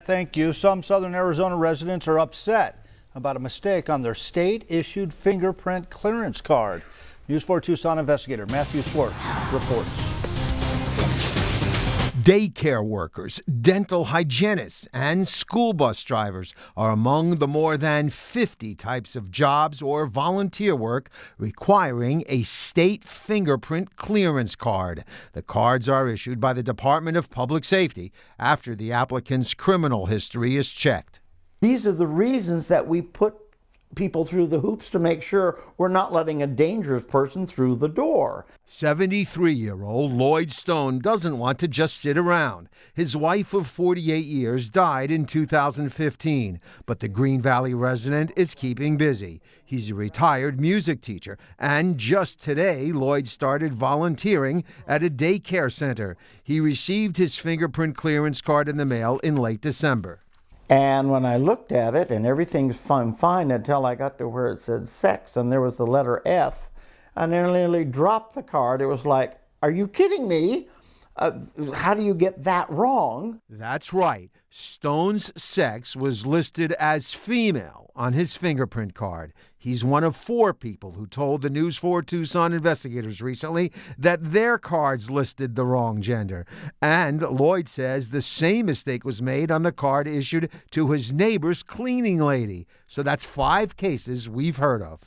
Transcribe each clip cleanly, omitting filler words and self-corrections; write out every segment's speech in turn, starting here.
Thank you. Some southern Arizona residents are upset about a mistake on their state-issued fingerprint clearance card. News 4 Tucson investigator Matthew Schwartz reports. Daycare workers, dental hygienists, and school bus drivers are among the more than 50 types of jobs or volunteer work requiring a state fingerprint clearance card. The cards are issued by the Department of Public Safety after the applicant's criminal history is checked. These are the reasons that we put people through the hoops to make sure we're not letting a dangerous person through the door. 73-year-old Lloyd Stone doesn't want to just sit around. His wife of 48 years died in 2015, but the Green Valley resident is keeping busy. He's a retired music teacher, and just today, Lloyd started volunteering at a daycare center. He received his fingerprint clearance card in the mail in late December. And when I looked at it, and everything's fine until I got to where it said sex, and there was the letter F, and I nearly dropped the card. It was like, are you kidding me? How do you get that wrong? That's right. Stone's sex was listed as female on his fingerprint card. He's one of 4 people who told the News 4 Tucson investigators recently that their cards listed the wrong gender. And Lloyd says the same mistake was made on the card issued to his neighbor's cleaning lady. So that's 5 cases we've heard of.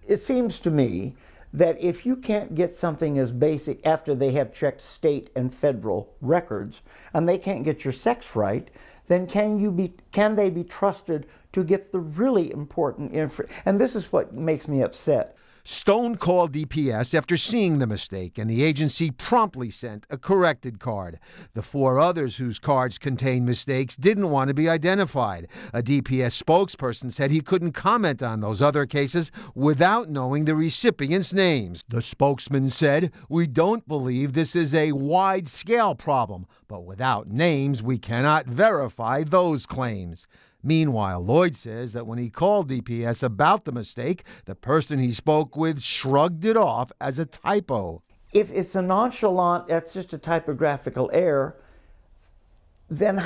It seems to me that if you can't get something as basic after they have checked state and federal records and they can't get your sex right, then can they be trusted to get the really important info? And this is what makes me upset. Stone called DPS after seeing the mistake, and the agency promptly sent a corrected card. The 4 others whose cards contained mistakes didn't want to be identified. A DPS spokesperson said he couldn't comment on those other cases without knowing the recipients' names. The spokesman said, "We don't believe this is a wide-scale problem, but without names, we cannot verify those claims." Meanwhile, Lloyd says that when he called DPS about the mistake, the person he spoke with shrugged it off as a typo. If it's a nonchalant, that's just a typographical error, then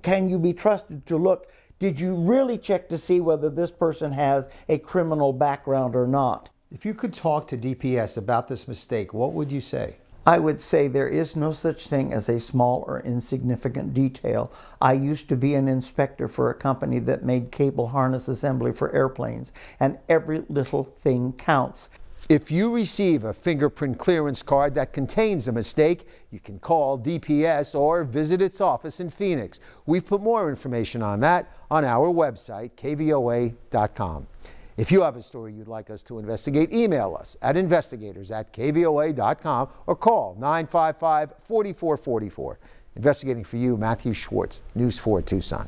can you be trusted to look, did you really check to see whether this person has a criminal background or not? If you could talk to DPS about this mistake, what would you say? I would say there is no such thing as a small or insignificant detail. I used to be an inspector for a company that made cable harness assembly for airplanes, and every little thing counts. If you receive a fingerprint clearance card that contains a mistake, you can call DPS or visit its office in Phoenix. We've put more information on that on our website, KVOA.com. If you have a story you'd like us to investigate, email us at investigators@KVOA.com or call 955-4444. Investigating for you, Matthew Schwartz, News 4 Tucson.